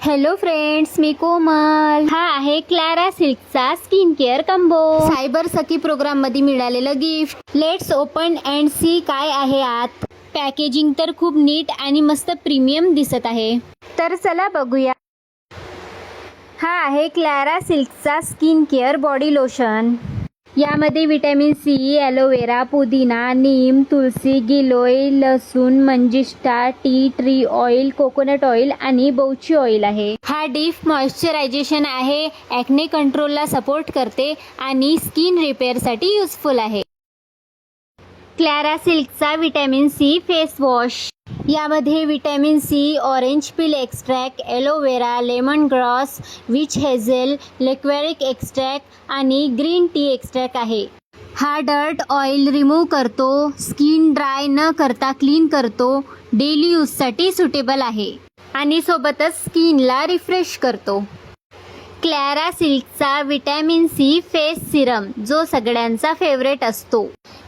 Hello friends, मी कोमल. हा आहे Clara सिल्कचा स्किन केअर कंबो. सायबर सखी प्रोग्राम मध्ये मिळालेलं gift. Let's open and see काय आहे आत. पॅकेजिंग तर खूप नीट आणि मस्त प्रीमियम दिसत आहे. तर चला बघूया. हा आहे क्लॅरा सिल्कचा स्किन केअर बॉडी लोशन. यामध्ये विटॅमिन सी, ॲलोवेरा, पुदिना, नीम, तुलसी, गिलोय, लसूण, मंजिष्टा, tea tree oil, coconut oil आणि बौची ऑइल आहे. हा डीप मॉइश्चरायझेशन आहे, ॲक्ने कंट्रोलला सपोर्ट करते आणि स्किन रिपेअरसाठी युजफुल आहे. क्लॅरा सिल्कचा विटॅमिन सी फेस वॉश. यामध्ये vitamin C, orange peel extract, aloe vera, lemongrass, witch hazel, liquorice extract आणि ग्रीन टी एक्स्ट्रॅक्ट आहे. हा डर्ट ऑइल रिमूव्ह करतो, स्किन ड्राय न करता क्लीन करतो, डेली यूजसाठी सुटेबल आहे आणि सोबतच स्किनला रिफ्रेश करतो. क्लॅरा सिल्कचा विटॅमिन सी फेस सिरम, जो सगळ्यांचा फेवरेट असतो.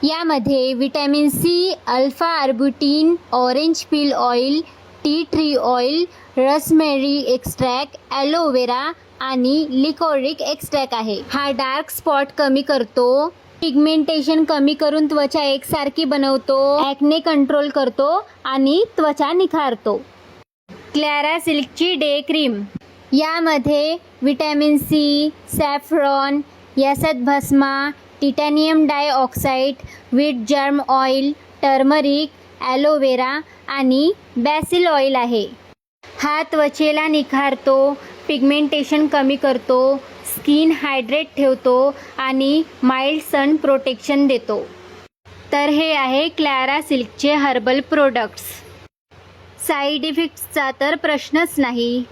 यामध्ये vitamin C, alpha arbutin, orange peel oil, tea tree oil, rosemary extract, aloe vera आणि लिकोरिक एक्स्ट्रॅक्ट आहे. हा डार्क स्पॉट कमी करतो, पिगमेंटेशन कमी करून त्वचा एकसारखी बनवतो, ॲक्ने कंट्रोल करतो आणि त्वचा निखारतो. क्लॅरा सिल्कची डे क्रीम. यामध्ये विटॅमिन सी, सॅफ्रॉन, यासत भस्मा, titanium dioxide, wheat germ oil, turmeric, aloe vera आणि बॅसिल ऑइल आहे. हा त्वचेला निखारतो, पिगमेंटेशन कमी करतो, स्किन हायड्रेट ठेवतो आणि माइल्ड सन प्रोटेक्शन देतो. तर हे आहे क्लॅरा सिल्कचे हर्बल प्रोडक्ट्स. साईड इफेक्ट्सचा तर प्रश्नच नाही.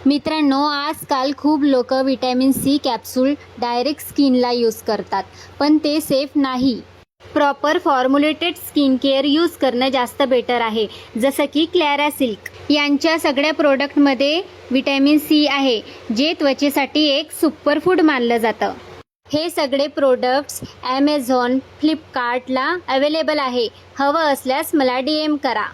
मित्रांनो, आजकाल खूप लोक विटॅमिन सी कॅप्सूल डायरेक्ट स्किनला यूज करतात, पण ते सेफ नाही. Proper formulated skin care use करणं जास्त बेटर आहे. जसं की क्लॅरा सिल्क यांच्या सगळ्या प्रोडक्टमध्ये विटॅमिन सी आहे, जे त्वचेसाठी एक सुपरफूड मानलं जातं. हे सगळे प्रोडक्ट्स ॲमेझॉन, फ्लिपकार्टला अवेलेबल आहे. हवं असल्यास मला DM करा.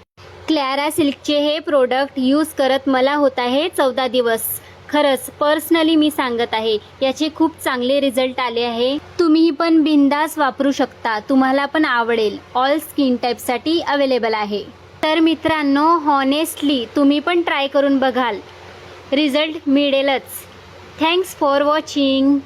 क्लॅरा सिल्कचे हे प्रोडक्ट यूज करत मला होत आहे 14 दिवस. खरंच पर्सनली मी सांगत आहे, याचे खूप चांगले रिझल्ट आले आहे. तुम्ही पण बिंदास वापरू शकता, तुम्हाला पण आवडेल. ऑल स्किन टाईपसाठी अवेलेबल आहे. तर मित्रांनो, हॉनेस्टली तुम्ही पण ट्राय करून बघाल, रिझल्ट मिळेलच. Thanks for watching.